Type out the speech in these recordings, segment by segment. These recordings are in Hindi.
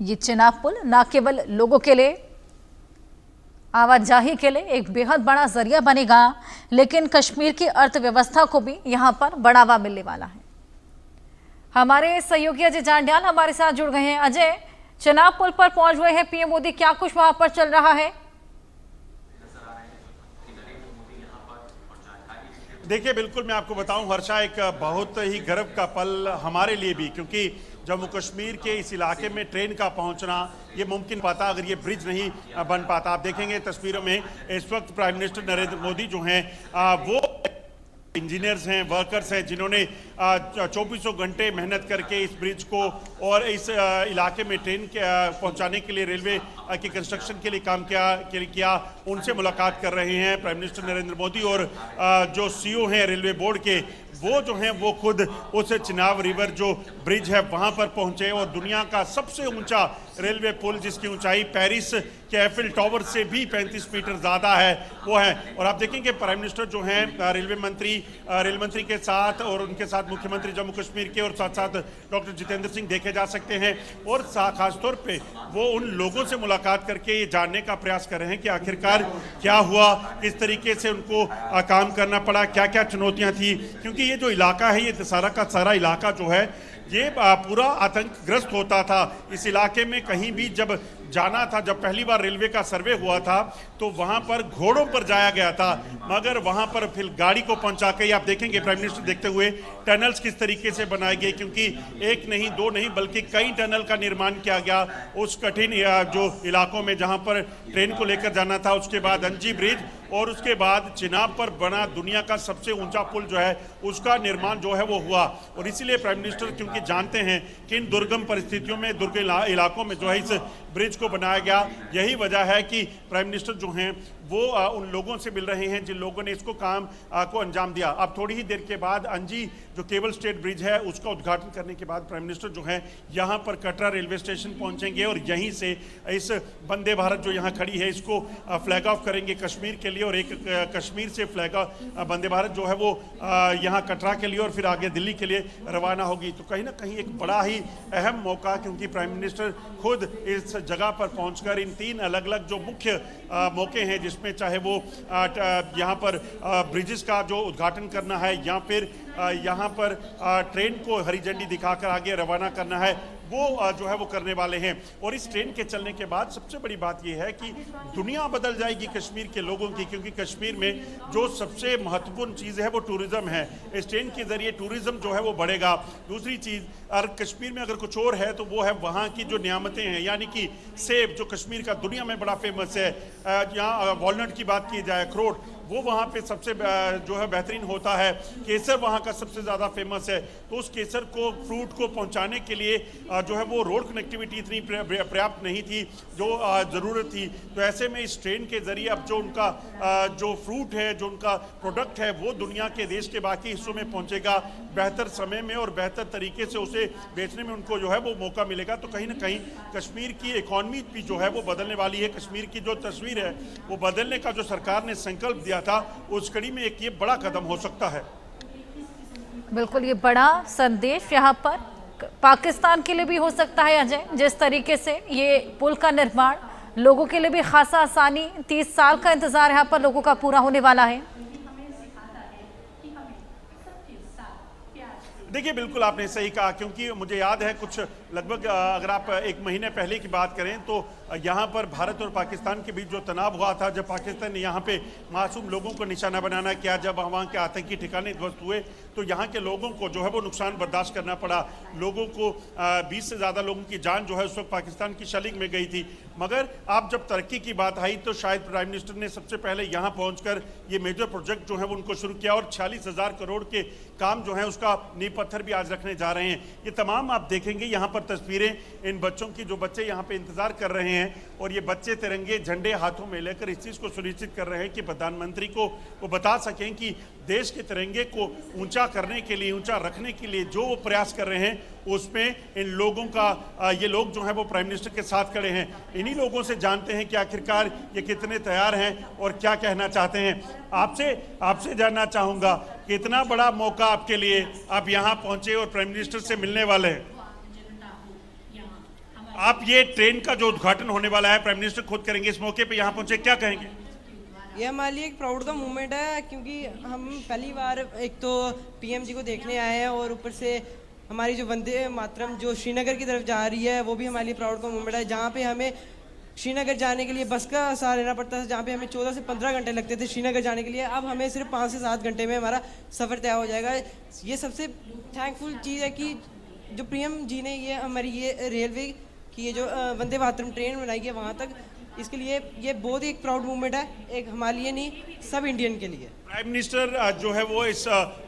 ये चिनाब पुल न केवल लोगों के लिए, आवाजाही के लिए एक बेहद बड़ा जरिया बनेगा, लेकिन कश्मीर की अर्थव्यवस्था को भी यहां पर बढ़ावा मिलने वाला है। हमारे सहयोगी अजय जांड्याल हमारे साथ जुड़ गए हैं। अजय, चिनाब पुल पर पहुंच गए हैं पीएम मोदी, क्या कुछ वहां पर चल रहा है? देखिए, बिल्कुल मैं आपको बताऊं हर्षा, एक बहुत ही गर्व का पल हमारे लिए भी, क्योंकि जम्मू कश्मीर के इस इलाके में ट्रेन का पहुंचना ये मुमकिन पाता अगर ये ब्रिज नहीं बन पाता। आप देखेंगे तस्वीरों में इस वक्त प्राइम मिनिस्टर नरेंद्र मोदी जो हैं वो इंजीनियर्स हैं, वर्कर्स हैं, जिन्होंने 24 घंटे मेहनत करके इस ब्रिज को और इस इलाके में ट्रेन पहुंचाने के लिए रेलवे की कंस्ट्रक्शन के लिए काम किया। उनसे मुलाकात कर रहे हैं प्राइम मिनिस्टर नरेंद्र मोदी, और जो सीईओ हैं रेलवे बोर्ड के, वो जो हैं वो खुद उस चिनाब रिवर जो ब्रिज है वहां पर पहुंचे, और दुनिया का सबसे ऊंचा रेलवे पुल जिसकी ऊंचाई पेरिस के एफिल टावर से भी 35 मीटर ज़्यादा है वो है। और आप देखेंगे प्राइम मिनिस्टर जो हैं रेल मंत्री के साथ, और उनके साथ मुख्यमंत्री जम्मू कश्मीर के और साथ साथ डॉक्टर जितेंद्र सिंह देखे जा सकते हैं। और खासतौर पे वो उन लोगों से मुलाकात करके ये जानने का प्रयास कर रहे हैं कि आखिरकार क्या हुआ, किस तरीके से उनको काम करना पड़ा, क्या क्या चुनौतियाँ थी। क्योंकि ये जो इलाका है, ये सारा का सारा इलाका जो है ये पूरा आतंकग्रस्त होता था। इस इलाके में कहीं भी जब जाना था, जब पहली बार रेलवे का सर्वे हुआ था तो वहां पर घोड़ों पर जाया गया था, मगर वहां पर फिर गाड़ी को पहुंचा के, आप देखेंगे प्राइम मिनिस्टर देखते हुए टनल्स किस तरीके से बनाए गए, क्योंकि एक नहीं दो नहीं बल्कि कई टनल का निर्माण किया गया उस कठिन जो इलाकों में जहां पर ट्रेन को लेकर जाना था। उसके बाद अंजी ब्रिज और उसके बाद चिनाब पर बना दुनिया का सबसे ऊंचा पुल जो है उसका निर्माण जो है वो हुआ। और इसीलिए प्राइम मिनिस्टर क्योंकि जानते हैं कि इन दुर्गम परिस्थितियों में, दुर्गम इलाकों में जो है इस ब्रिज को बनाया गया, यही वजह है कि प्राइम मिनिस्टर जो हैं वो उन लोगों से मिल रहे हैं जिन लोगों ने इसको काम को अंजाम दिया। अब थोड़ी ही देर के बाद अंजी जो केबल स्टेट ब्रिज है उसका उद्घाटन करने के बाद प्राइम मिनिस्टर जो है यहाँ पर कटरा रेलवे स्टेशन पहुँचेंगे, और यहीं से इस वंदे भारत जो यहाँ खड़ी है इसको फ्लैग ऑफ करेंगे कश्मीर के लिए, और एक कश्मीर से फ्लैग वंदे भारत जो है वो यहाँ कटरा के लिए और फिर आगे दिल्ली के लिए रवाना होगी। तो कहीं ना कहीं एक बड़ा ही अहम मौका, क्योंकि प्राइम मिनिस्टर खुद इस जगह पर पहुंचकर इन 3 अलग अलग जो मुख्य मौके हैं, जिसमें चाहे वो यहाँ पर ब्रिजेस का जो उद्घाटन करना है या फिर यहाँ पर ट्रेन को हरी झंडी दिखाकर आगे रवाना करना है, वो जो है वो करने वाले हैं। और इस ट्रेन के चलने के बाद सबसे बड़ी बात यह है कि दुनिया बदल जाएगी कश्मीर के लोगों की, क्योंकि कश्मीर में जो सबसे महत्वपूर्ण चीज़ है वो टूरिज्म है। इस ट्रेन के जरिए टूरिज्म जो है वो बढ़ेगा। दूसरी चीज़, और कश्मीर में अगर कुछ और है तो वो है वहाँ की जो नियामतें हैं, यानी कि सेब जो कश्मीर का दुनिया में बड़ा फेमस है, यहाँ वॉलनट की बात की जाए, अखरोट वो वहाँ पे सबसे जो है बेहतरीन होता है, केसर वहाँ का सबसे ज़्यादा फेमस है। तो उस केसर को, फ्रूट को पहुँचाने के लिए जो है वो रोड कनेक्टिविटी इतनी पर्याप्त नहीं थी जो ज़रूरत थी। तो ऐसे में इस ट्रेन के ज़रिए अब जो उनका जो फ्रूट है, जो उनका प्रोडक्ट है, वो दुनिया के देश के बाकी हिस्सों में पहुँचेगा बेहतर समय में, और बेहतर तरीके से उसे बेचने में उनको जो है वो मौका मिलेगा। तो कहीं ना कहीं कश्मीर की इकॉनमी भी जो है वो बदलने वाली है। कश्मीर की जो तस्वीर है वो बदलने का जो सरकार ने संकल्प दिया था, उस कड़ी में एक ये बड़ा कदम हो सकता है। बिल्कुल, ये बड़ा संदेश यहाँ पर पाकिस्तान के लिए भी हो सकता है अजय, जिस तरीके से ये पुल का निर्माण लोगों के लिए भी खासा आसानी, 30 साल का इंतजार यहाँ पर लोगों का पूरा होने वाला है। देखिए, बिल्कुल आपने सही कहा, क्योंकि मुझे याद है कुछ लगभग अगर आप 1 महीने पहले की बात करें तो यहाँ पर भारत और पाकिस्तान के बीच जो तनाव हुआ था, जब पाकिस्तान ने यहाँ पे मासूम लोगों को निशाना बनाना किया, जब वहाँ के आतंकी ठिकाने ध्वस्त हुए, तो यहाँ के लोगों को जो है वो नुकसान बर्दाश्त करना पड़ा। लोगों को 20 से ज़्यादा लोगों की जान जो है उस वक्त पाकिस्तान की शलीग में गई थी। मगर अब जब तरक्की की बात आई तो शायद प्राइम मिनिस्टर ने सबसे पहले यहाँ पहुँचकर ये मेजर प्रोजेक्ट जो है वो उनको शुरू किया, और 46,000 करोड़ के काम जो है उसका नींव पत्थर भी आज रखने जा रहे हैं। ये तमाम आप देखेंगे यहाँ पर तस्वीरें इन बच्चों की, जो बच्चे यहाँ पे इंतजार कर रहे हैं, और ये बच्चे तिरंगे झंडे हाथों में लेकर इस चीज़ को सुनिश्चित कर रहे हैं कि प्रधानमंत्री को वो बता सकें कि देश के तिरंगे को ऊंचा करने के लिए, ऊंचा रखने के लिए जो वो प्रयास कर रहे हैं, उसमें इन लोगों का, ये लोग जो हैं वो प्राइम मिनिस्टर के साथ खड़े हैं। इन्हीं लोगों से जानते हैं कि आखिरकार ये कितने तैयार हैं और क्या कहना चाहते हैं। आपसे जानना चाहूँगा कि इतना बड़ा मौका आपके लिए, आप यहाँ पहुँचे और प्राइम मिनिस्टर से मिलने वाले हैं। आप ये ट्रेन का जो उद्घाटन होने वाला है प्राइम मिनिस्टर खुद करेंगे, इस मौके पे यहाँ पहुंचे, क्या कहेंगे? ये हमारे लिए एक प्राउड का मोमेंट है, क्योंकि हम पहली बार एक तो पीएम जी को देखने आए हैं और ऊपर से हमारी जो वंदे मातरम जो श्रीनगर की तरफ जा रही है वो भी हमारे लिए प्राउड का मोमेंट है। जहाँ पे हमें श्रीनगर जाने के लिए बस का सहारा लेना पड़ता था, जहाँ पे हमें 14 से 15 घंटे लगते थे श्रीनगर जाने के लिए, अब हमें सिर्फ 5 से 7 घंटे में हमारा सफ़र तय हो जाएगा। ये सबसे थैंकफुल चीज़ है कि जो पीएम जी ने ये हमारी ये रेलवे की ये जो वंदे मातरम ट्रेन बनाई है वहाँ तक, इसके लिए ये बहुत ही एक प्राउड मूवमेंट है, एक हमारे लिए नहीं सब इंडियन के लिए। प्राइम मिनिस्टर जो है वो इस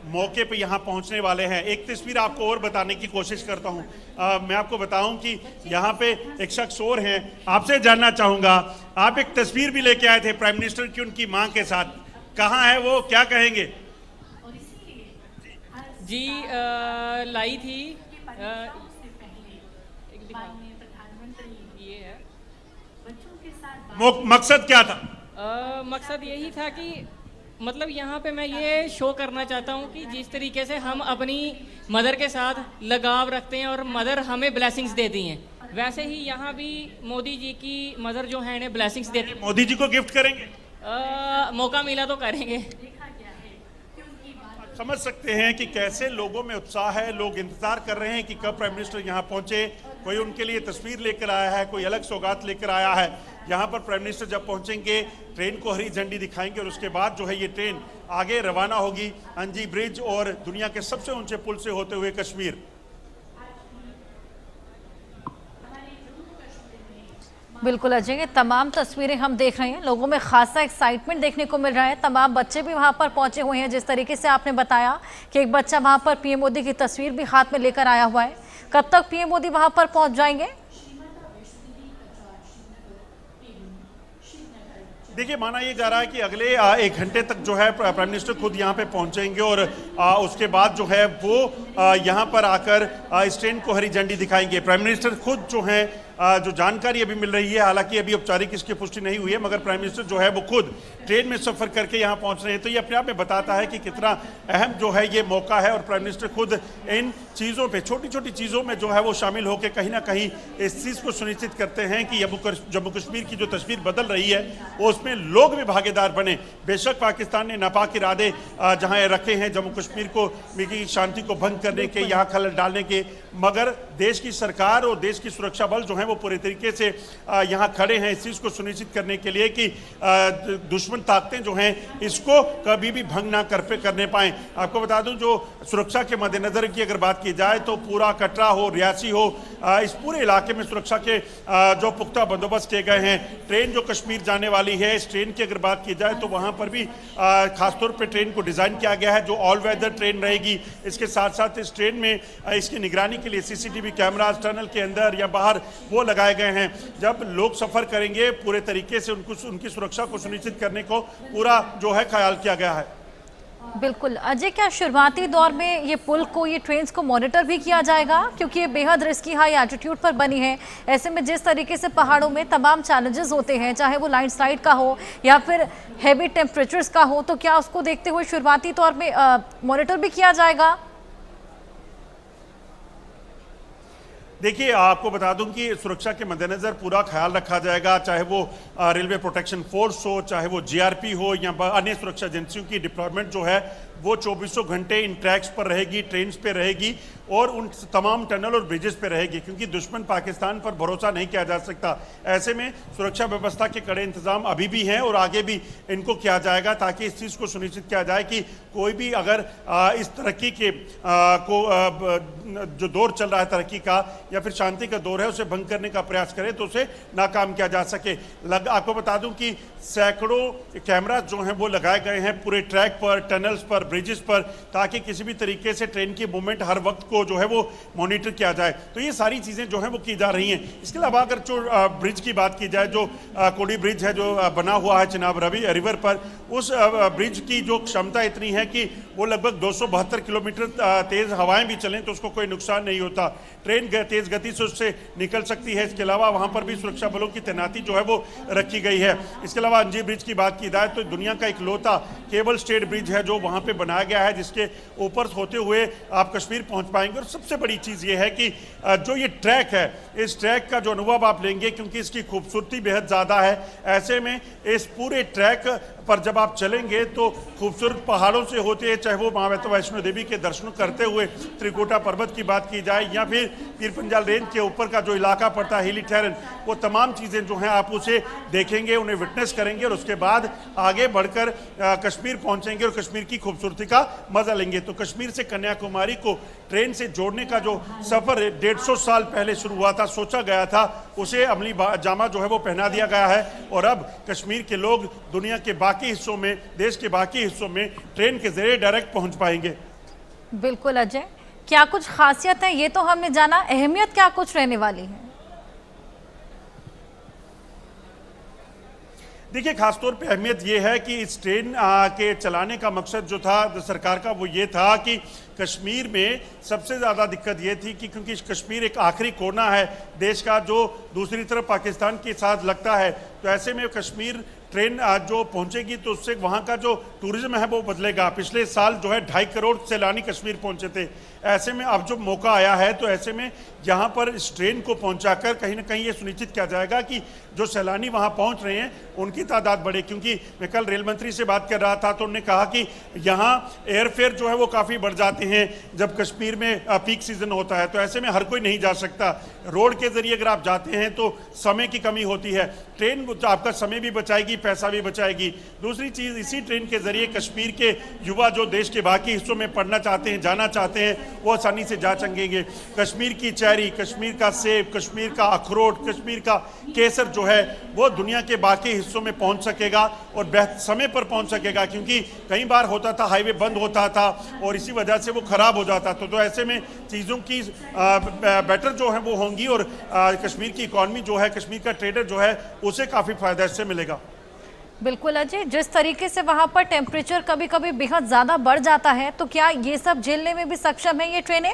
मौके पे यहाँ पहुँचने वाले हैं। एक तस्वीर आपको और बताने की कोशिश करता हूँ। मैं आपको बताऊं कि यहाँ पे एक शख्स और हैं, आपसे जानना चाहूँगा, आप एक तस्वीर भी लेके आए थे प्राइम मिनिस्टर की उनकी माँ के साथ, कहाँ है वो, क्या कहेंगे? जी लाई थी ये है मकसद क्या था? मकसद यही था कि मतलब यहाँ पे मैं ये शो करना चाहता हूँ कि जिस तरीके से हम अपनी मदर के साथ लगाव रखते हैं और मदर हमें ब्लेसिंग्स देती हैं, वैसे ही यहाँ भी मोदी जी की मदर जो है इन्हें ब्लेसिंग्स देती हैं। मोदी जी को गिफ्ट करेंगे? मौका मिला तो करेंगे। समझ सकते हैं कि कैसे लोगों में उत्साह है, लोग इंतजार कर रहे हैं कि कब प्राइम मिनिस्टर यहाँ पहुंचे। कोई उनके लिए तस्वीर लेकर आया है, कोई अलग सौगात लेकर आया है। यहाँ पर प्राइम मिनिस्टर जब पहुंचेंगे ट्रेन को हरी झंडी दिखाएंगे और उसके बाद जो है ये ट्रेन आगे रवाना होगी अंजी ब्रिज और दुनिया के सबसे ऊंचे पुल से होते हुए कश्मीर। बिल्कुल अजय, ये तमाम तस्वीरें हम देख रहे हैं, लोगों में खासा एक्साइटमेंट देखने को मिल रहा है। तमाम बच्चे भी वहां पर पहुंचे हुए हैं, जिस तरीके से आपने बताया कि एक बच्चा वहां पर पीएम मोदी की तस्वीर भी हाथ में लेकर आया हुआ है। कब तक पीएम मोदी वहां पर पहुंच जाएंगे? देखिए, माना ये जा रहा है कि अगले 1 घंटे तक जो है प्राइम मिनिस्टर खुद यहाँ पे पहुंचेंगे और उसके बाद जो है वो यहाँ पर आकर इस ट्रेन को हरी झंडी दिखाएंगे। प्राइम मिनिस्टर खुद जो है जो जानकारी अभी मिल रही है, हालांकि अभी औपचारिक इसकी पुष्टि नहीं हुई है, मगर प्राइम मिनिस्टर जो है वो खुद ट्रेन में सफर करके यहाँ पहुंच रहे हैं। तो ये अपने आप में बताता है कि कितना अहम जो है ये मौका है और प्राइम मिनिस्टर खुद इन चीज़ों पे, छोटी छोटी चीज़ों में जो है वो शामिल होकर कहीं ना कहीं इस चीज़ को सुनिश्चित करते हैं कि जम्मू कश्मीर की जो तस्वीर बदल रही है वो उसमें लोग भी भागीदार बने। बेशक पाकिस्तान ने नापाक इरादे जहाँ रखे हैं जम्मू कश्मीर को की शांति को भंग करने के, यहाँ खलल डालने के, मगर देश की सरकार और देश की सुरक्षा बल जो है वो पूरे तरीके से यहाँ खड़े हैं इस चीज़ को सुनिश्चित करने के लिए कि दुश्मन ताकतें जो हैं इसको कभी भी भंग ना करने पाएं। आपको बता दूं, जो सुरक्षा के मद्देनजर की अगर बात की जाए तो पूरा कटरा हो, रियासी हो, इस पूरे इलाके में सुरक्षा के जो पुख्ता बंदोबस्त किए गए हैं। ट्रेन जो कश्मीर जाने वाली है, इस ट्रेन की अगर बात की जाए तो वहाँ पर भी खासतौर पर ट्रेन को डिज़ाइन किया गया है जो ऑल वेदर ट्रेन रहेगी। इसके साथ साथ इस ट्रेन में इसकी निगरानी के लिए CCTV कैमराज टनल के अंदर या बाहर वो लगाए गए हैं। जब लोग सफर करेंगे पूरे तरीके से उनकी सुरक्षा को सुनिश्चित करने को पूरा जो है ख्याल किया गया है। बिल्कुल अजय, क्या शुरुआती दौर में ये पुल को, ये ट्रेन्स को मॉनिटर भी किया जाएगा, क्योंकि ये बेहद रिस्की हाई एल्टीट्यूड पर बनी है। ऐसे में जिस तरीके से पहाड़ों में तमाम चैलेंजेस होते हैं, चाहे वो लैंडस्लाइड का हो या फिर हैवी टेम्परेचर्स का हो, तो क्या उसको देखते हुए शुरुआती तौर में मॉनिटर भी किया जाएगा? देखिए, आपको बता दूं कि सुरक्षा के मद्देनजर पूरा ख्याल रखा जाएगा, चाहे वो रेलवे प्रोटेक्शन फोर्स हो, चाहे वो GRP हो या अन्य सुरक्षा एजेंसियों की डिप्लॉयमेंट जो है वो 24 घंटे इन ट्रैक्स पर रहेगी, ट्रेन्स पे रहेगी और उन तमाम टनल और ब्रिजेस पे रहेगी, क्योंकि दुश्मन पाकिस्तान पर भरोसा नहीं किया जा सकता। ऐसे में सुरक्षा व्यवस्था के कड़े इंतजाम अभी भी हैं और आगे भी इनको किया जाएगा, ताकि इस चीज़ को सुनिश्चित किया जाए कि कोई भी अगर इस तरक्की के जो दौर चल रहा है तरक्की का या फिर शांति का दौर है उसे भंग करने का प्रयास करे तो उसे नाकाम किया जा सके। आपको बता दूं कि सैकड़ों कैमरा जो हैं वो लगाए गए हैं पूरे ट्रैक पर, टनल्स पर, ब्रिजेस पर, ताकि किसी भी तरीके से ट्रेन की मूवमेंट हर वक्त को जो है वो मॉनिटर किया जाए। तो ये सारी चीज़ें जो हैं वो की जा रही हैं। इसके अलावा अगर जो ब्रिज की बात की जाए, जो कोडी ब्रिज है जो बना हुआ है चिनाब रिवर पर, उस ब्रिज की जो क्षमता इतनी है कि वो लगभग 272 किलोमीटर तेज़ हवाएं भी चलें तो उसको कोई नुकसान नहीं होता। ट्रेन तेज़ तेज गति से उससे निकल सकती है। इसके अलावा वहां पर भी सुरक्षा बलों की तैनाती जो है वो रखी गई है। इसके अलावा अंजी ब्रिज की बात की जाए तो दुनिया का इकलौता केबल स्टेड ब्रिज है जो वहां पे बनाया गया है, जिसके ऊपर होते हुए आप कश्मीर पहुंच पाएंगे। और सबसे बड़ी चीज ये है कि जो ये ट्रैक है, इस ट्रैक का जो अनुभव आप लेंगे, क्योंकि इसकी खूबसूरती बेहद ज्यादा है, ऐसे में इस पूरे ट्रैक पर जब आप चलेंगे तो खूबसूरत पहाड़ों से होते हैं, चाहे वो मां वैष्णो देवी के दर्शन करते हुए त्रिकुटा पर्वत की बात की जाए या फिर पीर पंजाल रेंज के ऊपर का जो इलाका पड़ता है हिली टेरेन, वो तमाम चीज़ें जो हैं आप उसे देखेंगे, उन्हें विटनेस करेंगे और उसके बाद आगे बढ़कर कश्मीर पहुंचेंगे और कश्मीर की खूबसूरती का मजा लेंगे। तो कश्मीर से कन्याकुमारी को ट्रेन से जोड़ने का जो सफर 150 साल पहले शुरू हुआ था, सोचा गया था, उसे अमली जामा जो है वो पहना दिया गया है और अब कश्मीर के लोग दुनिया के बाकी हिस्सों में, देश के बाकी हिस्सों में ट्रेन के जरिए डायरेक्ट पहुंच पाएंगे। बिल्कुल अजय, क्या कुछ खासियत है ये तो हमने जाना, अहमियत क्या कुछ रहने वाली है? देखिए, खासतौर पे अहमियत ये है कि इस ट्रेन के चलाने का मकसद जो था सरकार का, वो ये था कि कश्मीर में सबसे ज़्यादा दिक्कत ये थी कि क्योंकि कश्मीर एक आखिरी कोना है देश का जो दूसरी तरफ पाकिस्तान के साथ लगता है, तो ऐसे में कश्मीर ट्रेन जो पहुंचेगी तो उससे वहाँ का जो टूरिज्म है वो बदलेगा। पिछले साल जो है 2.5 करोड़ सैलानी कश्मीर पहुंचे थे, ऐसे में अब जो मौका आया है तो ऐसे में यहाँ पर इस ट्रेन को पहुंचाकर कहीं ना कहीं ये सुनिश्चित किया जाएगा कि जो सैलानी वहाँ पहुँच रहे हैं उनकी तादाद बढ़े। क्योंकि मैं कल रेल मंत्री से बात कर रहा था तो उन्होंने कहा कि यहाँ एयरफेयर जो है वो काफ़ी बढ़ जाते हैं जब कश्मीर में पीक सीजन होता है, तो ऐसे में हर कोई नहीं जा सकता। रोड के जरिए अगर आप जाते हैं तो समय की कमी होती है, ट्रेन आपका समय भी बचाएगी, पैसा भी बचाएगी। दूसरी चीज़, इसी ट्रेन के जरिए कश्मीर के युवा जो देश के बाकी हिस्सों में पढ़ना चाहते हैं, जाना चाहते हैं, वो आसानी से जा सकेंगे। कश्मीर की चेरी, कश्मीर का सेब, कश्मीर का अखरोट, कश्मीर का केसर जो है वो दुनिया के बाकी हिस्सों में पहुंच सकेगा और समय पर पहुंच सकेगा। क्योंकि कई बार होता था हाईवे बंद होता था और इसी वजह से वो खराब हो जाता था। तो ऐसे में चीज़ों की बेटर जो है वो होंगी और कश्मीर की इकॉनमी जो है, कश्मीर का ट्रेडर जो है, उसे काफ़ी फायदा इससे मिलेगा। बिल्कुल अजय, जिस तरीके से वहां पर टेम्परेचर कभी कभी बेहद ज़्यादा बढ़ जाता है, तो क्या ये सब झेलने में भी सक्षम है ये ट्रेनें?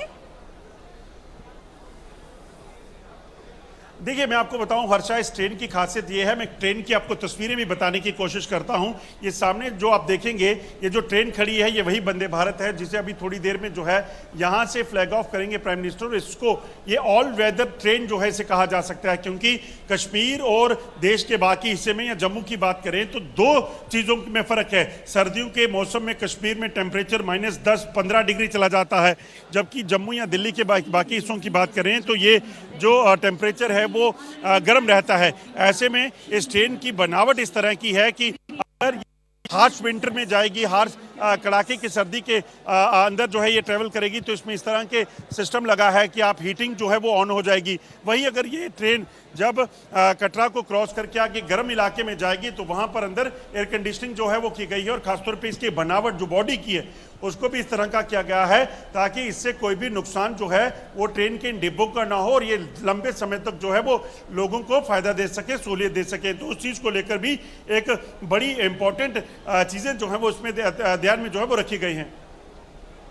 देखिए, मैं आपको बताऊं हर्षा, इस ट्रेन की खासियत ये है, मैं ट्रेन की आपको तस्वीरें भी बताने की कोशिश करता हूं। ये सामने जो आप देखेंगे, ये जो ट्रेन खड़ी है ये वही वंदे भारत है जिसे अभी थोड़ी देर में जो है यहां से फ्लैग ऑफ करेंगे प्राइम मिनिस्टर। इसको ये ऑल वेदर ट्रेन जो है इसे कहा जा सकता है, क्योंकि कश्मीर और देश के बाकी हिस्से में या जम्मू की बात करें तो दो चीज़ों में फ़र्क है। सर्दियों के मौसम में कश्मीर में टेम्परेचर -10-15 डिग्री चला जाता है, जबकि जम्मू या दिल्ली के बाकी हिस्सों की बात करें तो ये जो टेम्परेचर है वो गर्म रहता है। ऐसे में इस ट्रेन की बनावट इस तरह की है कि अगर हार्श विंटर में जाएगी, हार्श कड़ाके की सर्दी के अंदर जो है ये ट्रेवल करेगी, तो इसमें इस तरह के सिस्टम लगा है कि आप हीटिंग जो है वो ऑन हो जाएगी। वहीं अगर ये ट्रेन जब कटरा को क्रॉस करके आगे गर्म इलाके में जाएगी तो वहाँ पर अंदर एयर कंडीशनिंग जो है वो की गई है और खासतौर पे इसकी बनावट जो बॉडी की है उसको भी इस तरह का किया गया है ताकि इससे कोई भी नुकसान जो है वो ट्रेन के इन डिब्बों का ना हो और ये लंबे समय तक जो है वो लोगों को फायदा दे सके, सहूलियत दे सके। तो उस चीज़ को लेकर भी एक बड़ी इंपॉर्टेंट चीज़ें जो है वो उसमें ध्यान में जो है वो रखी गई हैं।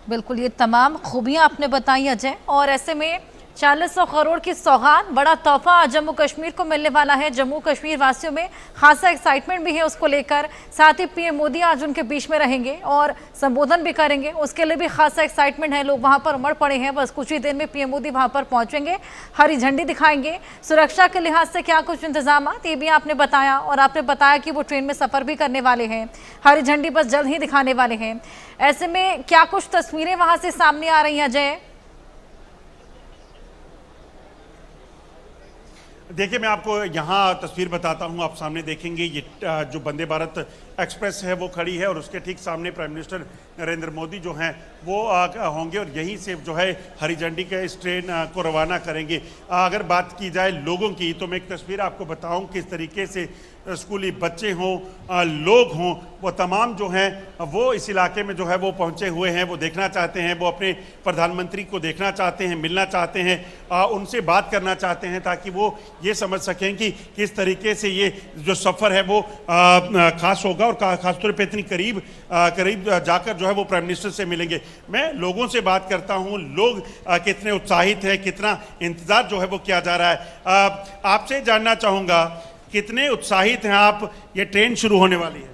बिल्कुल, ये तमाम खूबियां आपने बताई अजय, और ऐसे में 400 करोड़ की सौगात, बड़ा तोहफा जम्मू कश्मीर को मिलने वाला है। जम्मू कश्मीर वासियों में खासा एक्साइटमेंट भी है उसको लेकर। साथ ही पीएम मोदी आज उनके बीच में रहेंगे और संबोधन भी करेंगे, उसके लिए भी खासा एक्साइटमेंट है। लोग वहां पर उमड़ पड़े हैं, बस कुछ ही देर में पीएम मोदी वहां पर पहुंचेंगे, हरी झंडी दिखाएंगे। सुरक्षा के लिहाज से क्या कुछ इंतजाम, ये भी आपने बताया, और आपने बताया कि वो ट्रेन में सफ़र भी करने वाले हैं, हरी झंडी बस जल्द ही दिखाने वाले हैं। ऐसे में क्या कुछ तस्वीरें वहां से सामने आ रही हैं अजय? देखिए, मैं आपको यहाँ तस्वीर बताता हूँ, आप सामने देखेंगे ये जो वंदे भारत एक्सप्रेस है वो खड़ी है और उसके ठीक सामने प्राइम मिनिस्टर नरेंद्र मोदी जो हैं वो होंगे और यहीं से जो है हरी झंडी के इस ट्रेन को रवाना करेंगे। अगर बात की जाए लोगों की तो मैं एक तस्वीर आपको बताऊं किस तरीके से स्कूली बच्चे हों, लोग हों, वो तमाम जो हैं वो इस इलाके में जो है वो पहुंचे हुए हैं। वो देखना चाहते हैं, वो अपने प्रधानमंत्री को देखना चाहते हैं, मिलना चाहते हैं, उनसे बात करना चाहते हैं ताकि वो ये समझ सकें कि किस तरीके से ये जो सफ़र है वो खास होगा होगा और खासतौर पे इतनी करीब जाकर जो है वो प्राइम मिनिस्टर से मिलेंगे। मैं लोगों से बात करता हूं, लोग कितने उत्साहित हैं, कितना इंतजार जो है वो किया जा रहा है। आपसे जानना चाहूँगा कितने उत्साहित हैं आप, ये ट्रेन शुरू होने वाली है?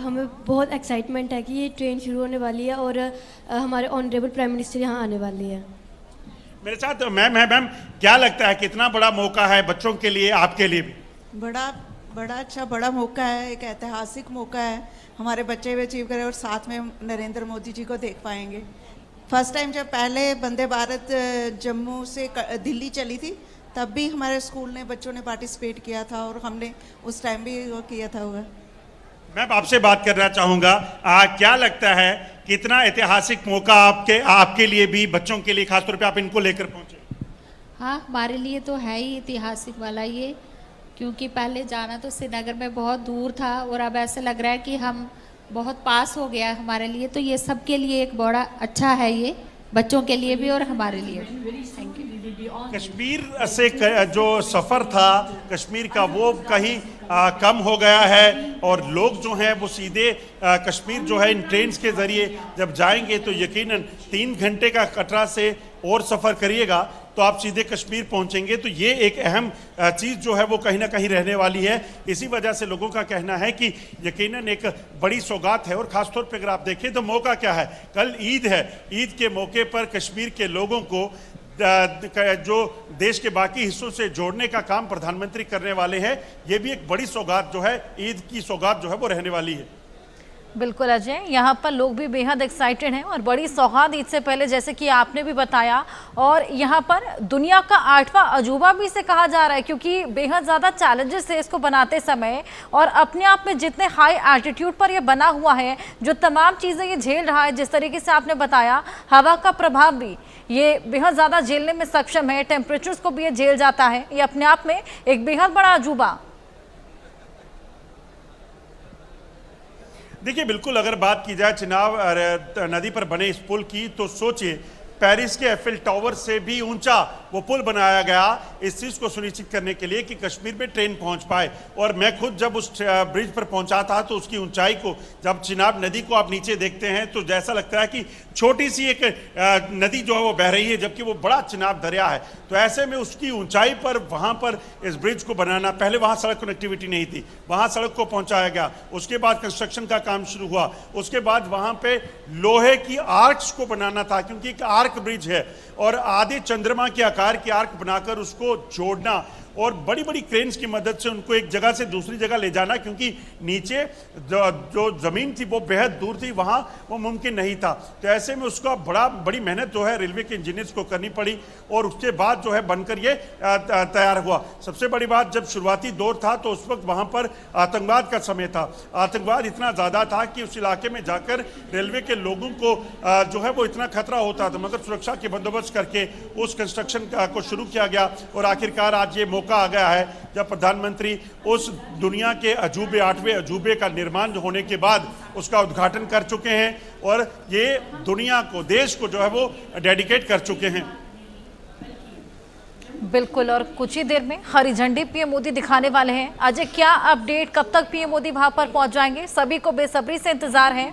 हमें बहुत एक्साइटमेंट है कि ये ट्रेन शुरू होने वाली है और हमारे ऑनरेबल प्राइम मिनिस्टर यहाँ आने वाले हैं। मेरे साथ मैम क्या लगता है कितना बड़ा मौका है बच्चों के लिए, आपके लिए भी? बड़ा अच्छा बड़ा मौका है, एक ऐतिहासिक मौका है। हमारे बच्चे भी अचीव करें और साथ में नरेंद्र मोदी जी को देख पाएंगे। फर्स्ट टाइम जब पहले वंदे भारत जम्मू से दिल्ली चली थी तब भी हमारे स्कूल ने बच्चों ने पार्टिसिपेट किया था और हमने उस टाइम भी वो किया था हुआ। मैं आपसे बात करना चाहूँगा, क्या लगता है कितना ऐतिहासिक मौका आपके लिए भी, बच्चों के लिए, खासतौर पे आप इनको लेकर पहुँचे? हाँ, हमारे लिए तो है ही ऐतिहासिक वाला ये, क्योंकि पहले जाना तो श्रीनगर में बहुत दूर था और अब ऐसा लग रहा है कि हम बहुत पास हो गया हमारे लिए। तो ये सबके लिए एक बड़ा अच्छा है, ये बच्चों के लिए भी और हमारे लिए भी। Thank you. कश्मीर से जो सफ़र था कश्मीर का वो कहीं कम हो गया है और लोग जो हैं वो सीधे कश्मीर जो है इन ट्रेन्स के ज़रिए जब जाएंगे तो यकीनन 3 घंटे का कटरा से और सफ़र करिएगा तो आप सीधे कश्मीर पहुंचेंगे। तो ये एक अहम चीज़ जो है वो कहीं ना कहीं रहने वाली है। इसी वजह से लोगों का कहना है कि यकीनन एक बड़ी सौगात है। और ख़ासतौर पर अगर आप देखें तो मौका क्या है, कल ईद है, ईद के मौके पर कश्मीर के लोगों को जो देश के बाकी हिस्सों से जोड़ने का काम प्रधानमंत्री करने वाले हैं, ये भी एक बड़ी सौगात जो है, ईद की सौगात जो है वो रहने वाली है। बिल्कुल अजय, यहाँ पर लोग भी बेहद एक्साइटेड हैं और बड़ी सौगात ईद से पहले, जैसे कि आपने भी बताया। और यहाँ पर दुनिया का 8वां अजूबा भी इसे कहा जा रहा है, क्योंकि बेहद ज़्यादा चैलेंजेस है इसको बनाते समय और अपने आप में जितने हाई एल्टीट्यूड पर ये बना हुआ है, जो तमाम चीज़ें ये झेल रहा है, जिस तरीके से आपने बताया, हवा का प्रभाव भी ये बेहद ज़्यादा झेलने में सक्षम है, टेम्परेचर्स को भी ये झेल जाता है। ये अपने आप में एक बेहद बड़ा अजूबा। देखिए, बिल्कुल अगर बात की जाए चिनाब नदी पर बने इस पुल की, तो सोचिए पेरिस के एफिल टावर से भी ऊंचा वो पुल बनाया गया इस चीज़ को सुनिश्चित करने के लिए कि कश्मीर में ट्रेन पहुंच पाए। और मैं खुद जब उस ब्रिज पर पहुंचा था तो उसकी ऊंचाई को, जब चिनाब नदी को आप नीचे देखते हैं तो जैसा लगता है कि छोटी सी एक नदी जो है वो बह रही है, जबकि वो बड़ा चिनाब दरिया है। तो ऐसे में उसकी ऊंचाई पर वहाँ पर इस ब्रिज को बनाना, पहले वहाँ सड़क कनेक्टिविटी नहीं थी, वहाँ सड़क को पहुँचाया गया, उसके बाद कंस्ट्रक्शन का काम शुरू हुआ, उसके बाद वहाँ पे लोहे की आर्क्स को बनाना था, क्योंकि एक आर्क ब्रिज है और आधे चंद्रमा के आकार की आर्क बनाकर उसको जोड़ना और बड़ी बड़ी क्रेन्स की मदद से उनको एक जगह से दूसरी जगह ले जाना, क्योंकि नीचे जो जमीन थी वो बेहद दूर थी, वहाँ वो मुमकिन नहीं था। तो ऐसे में उसका बड़ी मेहनत जो है रेलवे के इंजीनियर्स को करनी पड़ी और उसके बाद जो है बनकर ये तैयार हुआ। सबसे बड़ी बात, जब शुरुआती दौर था तो उस वक्त वहाँ पर आतंकवाद का समय था, आतंकवाद इतना ज़्यादा था कि उस इलाके में जाकर रेलवे के लोगों को जो है वो इतना खतरा होता था, मगर सुरक्षा के बंदोबस्त करके उस कंस्ट्रक्शन को शुरू किया गया और आखिरकार आज ये मौका आ गया है जब प्रधानमंत्री उस दुनिया के अजूबे, 8वें अजूबे का निर्माण होने के बाद उसका उद्घाटन कर चुके हैं और ये दुनिया को, देश को जो है वो डेडिकेट कर चुके हैं। बिल्कुल, और कुछ ही देर में हरी झंडी पीएम मोदी दिखाने वाले हैं। अजय, क्या अपडेट, कब तक पीएम मोदी वहां पर पहुंच जाएंगे? सभी को बेसब्री से इंतजार है।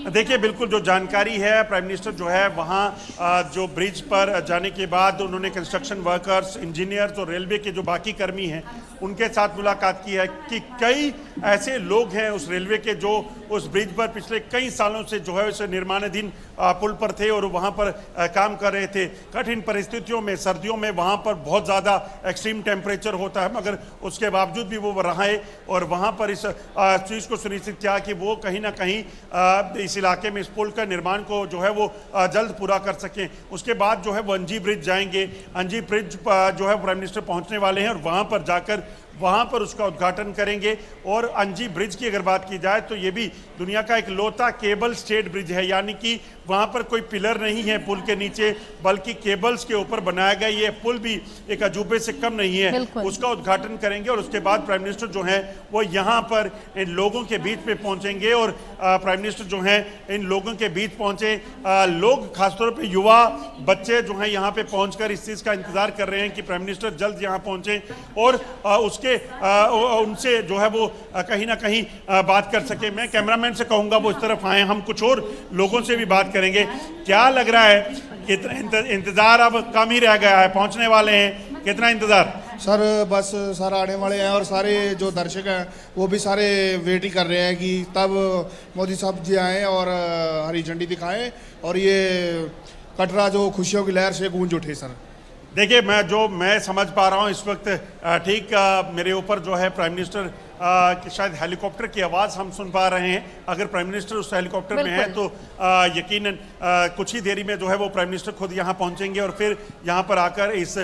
देखिए, बिल्कुल जो जानकारी है, प्राइम मिनिस्टर जो है वहाँ जो ब्रिज पर जाने के बाद उन्होंने कंस्ट्रक्शन वर्कर्स, इंजीनियर्स और रेलवे के जो बाकी कर्मी हैं उनके साथ मुलाकात की है कि कई ऐसे लोग हैं उस रेलवे के जो उस ब्रिज पर पिछले कई सालों से जो है उस निर्माणाधीन पुल पर थे और वहाँ पर काम कर रहे थे। कठिन परिस्थितियों में, सर्दियों में वहाँ पर बहुत ज़्यादा एक्सट्रीम टेम्परेचर होता है, मगर उसके बावजूद भी वो रहे और वहाँ पर इस चीज़ को सुनिश्चित किया कि वो कहीं ना कहीं इस इलाके में इस पुल का निर्माण को जो है वो जल्द पूरा कर सकें। उसके बाद जो है वो अंजी ब्रिज जाएंगे। अंजी ब्रिज जो है प्राइम मिनिस्टर पहुंचने वाले हैं और वहां पर जाकर वहाँ पर उसका उद्घाटन करेंगे। और अंजी ब्रिज की अगर बात की जाए तो ये भी दुनिया का एक लौता केबल स्टेड ब्रिज है, यानी कि वहाँ पर कोई पिलर नहीं है पुल के नीचे, बल्कि केबल्स के ऊपर बनाया गया ये पुल भी एक अजूबे से कम नहीं है। उसका उद्घाटन करेंगे और उसके बाद प्राइम मिनिस्टर जो हैं वो यहाँ पर इन लोगों के बीच में पहुँचेंगे। और प्राइम मिनिस्टर जो हैं इन लोगों के बीच पहुँचे, लोग खासतौर पर युवा बच्चे जो हैं यहाँ पे पहुँचकर इस चीज़ का इंतजार कर रहे हैं कि प्राइम मिनिस्टर जल्द यहाँ पहुँचे और उसके उनसे जो है वो कहीं ना कहीं बात कर सके। मैं कैमरामैन से कहूँगा वो इस तरफ आए, हम कुछ और लोगों से भी बात करेंगे। क्या लग रहा है, कितना इंतजार अब कम ही रह गया है, पहुँचने वाले हैं, कितना इंतजार? सर बस सर आने वाले हैं और सारे जो दर्शक हैं वो भी सारे वेट ही कर रहे हैं कि तब मोदी साहब जी आएँ और हरी झंडी दिखाएं और ये कटरा जो खुशियों की लहर से गूंज उठे। सर देखिए, मैं समझ पा रहा हूँ इस वक्त ठीक मेरे ऊपर जो है प्राइम मिनिस्टर शायद हेलीकॉप्टर की आवाज़ हम सुन पा रहे हैं। अगर प्राइम मिनिस्टर उस हेलीकॉप्टर में है तो यकीनन कुछ ही देरी में जो है वो प्राइम मिनिस्टर खुद यहाँ पहुँचेंगे और फिर यहाँ पर आकर इस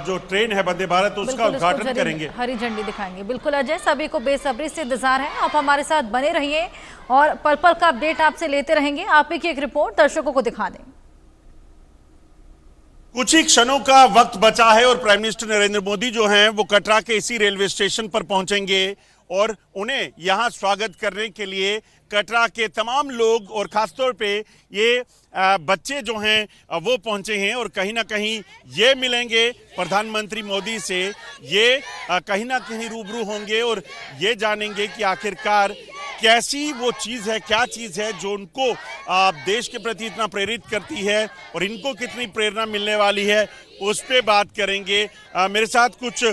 जो ट्रेन है वंदे भारत उसका उद्घाटन करेंगे, हरी झंडी दिखाएंगे। बिल्कुल अजय, सभी को बेसब्री से इंतजार है, आप हमारे साथ बने रहिए और पल पल का अपडेट आपसे लेते रहेंगे। आप ही की एक रिपोर्ट दर्शकों को दिखा दें। कुछ ही क्षणों का वक्त बचा है और प्राइम मिनिस्टर नरेंद्र मोदी जो हैं वो कटरा के इसी रेलवे स्टेशन पर पहुंचेंगे और उन्हें यहां स्वागत करने के लिए कटरा के तमाम लोग और खासतौर पे ये बच्चे जो हैं वो पहुंचे हैं और कहीं ना कहीं ये मिलेंगे प्रधानमंत्री मोदी से, ये कहीं ना कहीं रूबरू होंगे और ये जानेंगे कि आखिरकार कैसी वो चीज़ है, क्या चीज़ है जो उनको देश के प्रति इतना प्रेरित करती है और इनको कितनी प्रेरणा मिलने वाली है, उस पे बात करेंगे। मेरे साथ कुछ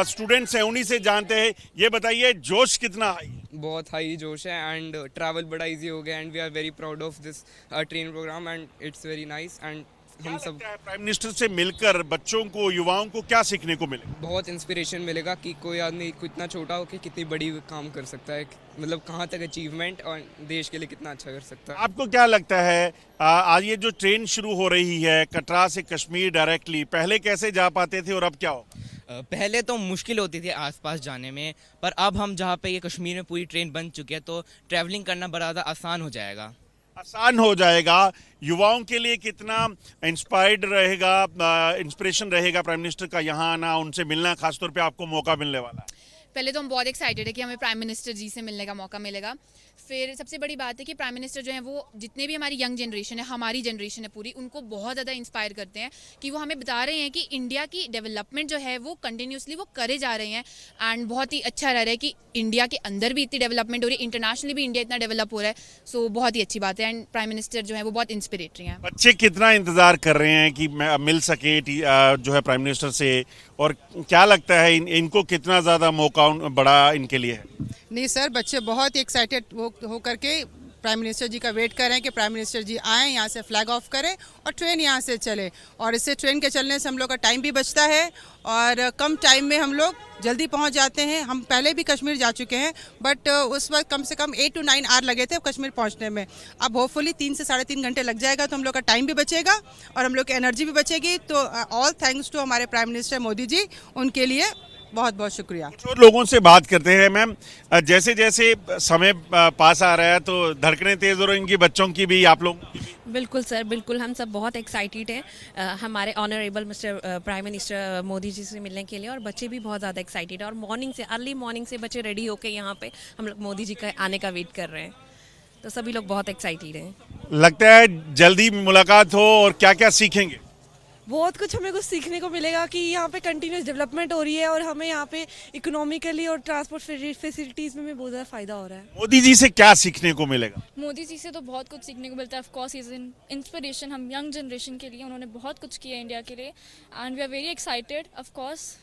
स्टूडेंट्स हैं, उन्हीं से जानते हैं। ये बताइए, जोश कितना है? बहुत हाई जोश है एंड ट्रैवल बड़ा इजी हो गया and we are very proud of this train program and it's very nice. And हम सब प्राइम मिनिस्टर से मिलकर बच्चों को, युवाओं को क्या सीखने को मिले? बहुत इंस्पिरेशन मिलेगा कि कोई आदमी इतना छोटा हो कि कितनी बड़ी काम कर सकता है, मतलब कहाँ तक अचीवमेंट और देश के लिए कितना अच्छा कर सकता है। आपको क्या लगता है आज ये जो ट्रेन शुरू हो रही है कटरा से कश्मीर डायरेक्टली, पहले कैसे जा पाते थे और अब क्या हो? पहले तो मुश्किल होती थी आसपास जाने में, पर अब हम जहाँ पे ये कश्मीर में पूरी ट्रेन बन चुकी है तो ट्रैवलिंग करना बड़ा ज़्यादा आसान हो जाएगा। आसान हो जाएगा। युवाओं के लिए कितना इंस्पायर्ड रहेगा, इंस्पिरेशन रहेगा प्राइम मिनिस्टर का यहाँ आना, उनसे मिलना, खासतौर पे आपको मौका मिलने वाला है? पहले तो हम बहुत एक्साइटेड है कि हमें प्राइम मिनिस्टर जी से मिलने का मौका मिलेगा। फिर सबसे बड़ी बात है कि प्राइम मिनिस्टर जो है वो जितने भी हमारी यंग जनरेशन है, हमारी जनरेशन है पूरी, उनको बहुत ज़्यादा इंस्पायर करते हैं कि वो हमें बता रहे हैं कि इंडिया की डेवलपमेंट जो है वो कंटिन्यूसली वो करे जा रहे हैं एंड बहुत ही अच्छा रह रहा है कि इंडिया के अंदर भी इतनी डेवलपमेंट हो रही है, इंटरनेशनली भी इंडिया इतना डेवलप हो रहा है। सो बहुत ही अच्छी बात है एंड प्राइम मिनिस्टर जो है वो बहुत इंस्पिरेटरी हैं। बच्चे कितना इंतज़ार कर रहे हैं कि मिल सके जो है प्राइम मिनिस्टर से, और क्या लगता है इनको कितना ज़्यादा मौका बड़ा इनके लिए है? नहीं सर, बच्चे बहुत ही एक्साइटेड हो करके प्राइम मिनिस्टर जी का वेट कर रहे हैं कि प्राइम मिनिस्टर जी आएँ, यहाँ से फ्लैग ऑफ करें और ट्रेन यहाँ से चले। और इससे ट्रेन के चलने से हम लोग का टाइम भी बचता है और कम टाइम में हम लोग जल्दी पहुँच जाते हैं। हम पहले भी कश्मीर जा चुके हैं बट उस वक्त कम से कम 8 to 9 आवर लगे थे कश्मीर पहुँचने में। अब होपफुली 3 से 3.5 घंटे लग जाएगा तो हम लोग का टाइम भी बचेगा और हम लोग की एनर्जी भी बचेगी। तो ऑल थैंक्स टू हमारे प्राइम मिनिस्टर मोदी जी, उनके लिए बहुत बहुत शुक्रिया। कुछ लोगों से बात करते हैं। मैम, जैसे जैसे समय पास आ रहा है तो धड़कनें तेज हो रही, इनकी बच्चों की भी, आप लोग? बिल्कुल सर, बिल्कुल हम सब बहुत एक्साइटेड हैं हमारे honourable mister prime minister Modi ji से मिलने के लिए और बच्चे भी बहुत ज़्यादा एक्साइटेड है और मॉर्निंग से, अर्ली मॉर्निंग से बच्चे रेडी होकर यहाँ पे हम लोग मोदी जी का आने का वेट कर रहे हैं। तो सभी लोग बहुत एक्साइटेड हैं। लगता है जल्दी मुलाकात हो और क्या क्या सीखेंगे? बहुत कुछ हमें कुछ सीखने को मिलेगा कि यहाँ पे कंटिन्यूस डेवलपमेंट हो रही है और हमें यहाँ पे इकोनॉमिकली और ट्रांसपोर्ट फैसिलिटीज़ में भी बहुत ज़्यादा फ़ायदा हो रहा है। मोदी जी से क्या सीखने को मिलेगा? मोदी जी से तो बहुत कुछ सीखने को मिलता है। ऑफ कोर्स इज इंस्पिरेशन हम यंग जनरेशन के लिए, उन्होंने बहुत कुछ किया इंडिया के लिए and we are very excited. Of course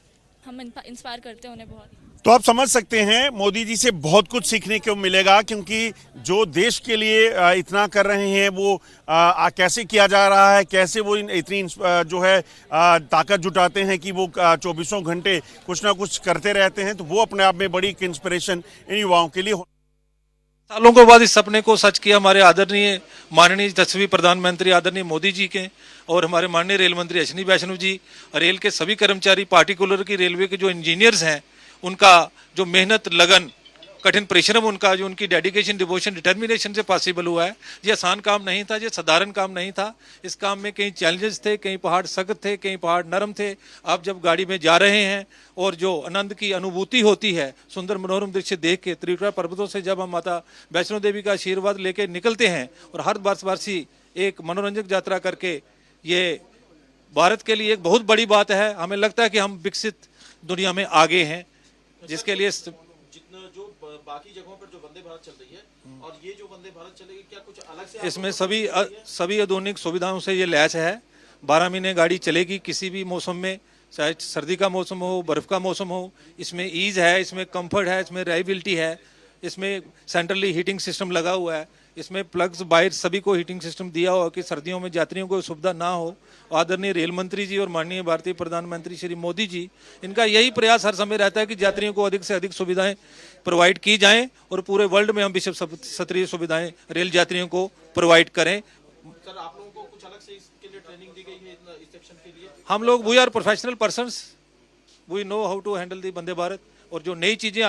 हम इंस्पायर करते हैं उन्हें बहुत। तो आप समझ सकते हैं मोदी जी से बहुत कुछ सीखने को मिलेगा, क्योंकि जो देश के लिए इतना कर रहे हैं वो कैसे किया जा रहा है, कैसे वो इतनी जो है ताकत जुटाते हैं कि वो 24 घंटे कुछ ना कुछ करते रहते हैं, तो वो अपने आप में बड़ी एक इंस्पिरेशन इन युवाओं के लिए। सालों के बाद इस सपने को सच किया हमारे आदरणीय माननीय यशस्वी प्रधानमंत्री आदरणीय मोदी जी के और हमारे माननीय रेल मंत्री अश्विनी वैष्णव जी, रेल के सभी कर्मचारी, पार्टिकुलर की रेलवे के जो इंजीनियर्स हैं, उनका जो मेहनत लगन कठिन परिश्रम उनका जो उनकी डेडिकेशन डिवोशन डिटर्मिनेशन से पॉसिबल हुआ है। ये आसान काम नहीं था, ये साधारण काम नहीं था। इस काम में कई चैलेंजेस थे, कई पहाड़ सख्त थे, कई पहाड़ नरम थे। आप जब गाड़ी में जा रहे हैं और जो आनंद की अनुभूति होती है सुंदर मनोरम दृश्य देख के, त्रिपुरा पर्वतों से जब हम माता वैष्णो देवी का आशीर्वाद लेके निकलते हैं और हर वर्षवासी एक मनोरंजक यात्रा करके, ये भारत के लिए एक बहुत बड़ी बात है। हमें लगता है कि हम विकसित दुनिया में आगे हैं, जिसके लिए जितना जो बाकी जगहों पर जो वंदे भारत चल रही है और ये जो वंदे भारत चलेगी, क्या कुछ अलग से इसमें सभी आधुनिक सुविधाओं से ये लैस है। 12 महीने गाड़ी चलेगी किसी भी मौसम में, चाहे सर्दी का मौसम हो, बर्फ का मौसम हो। इसमें ईज है, इसमें कंफर्ट है, इसमें रिलायबिलिटी है, इसमें सेंट्रली हीटिंग सिस्टम लगा हुआ है, इसमें प्लग्स बाहर सभी को हीटिंग सिस्टम दिया हुआ कि सर्दियों में यात्रियों को सुविधा ना हो। आदरणीय रेल मंत्री जी और माननीय भारतीय प्रधानमंत्री श्री मोदी जी, इनका यही प्रयास हर समय रहता है कि यात्रियों को अधिक से अधिक सुविधाएं प्रोवाइड की जाएं और पूरे वर्ल्ड में हम विश्व स्तरीय सुविधाएं रेल यात्रियों को प्रोवाइड करें। सर, आप लोगों को कुछ अलग से इसके लिए ट्रेनिंग दी गई है इस सेक्शन के लिए? हम लोग we are professional persons, we know how to handle the Vande Bharat. और जो नई चीजें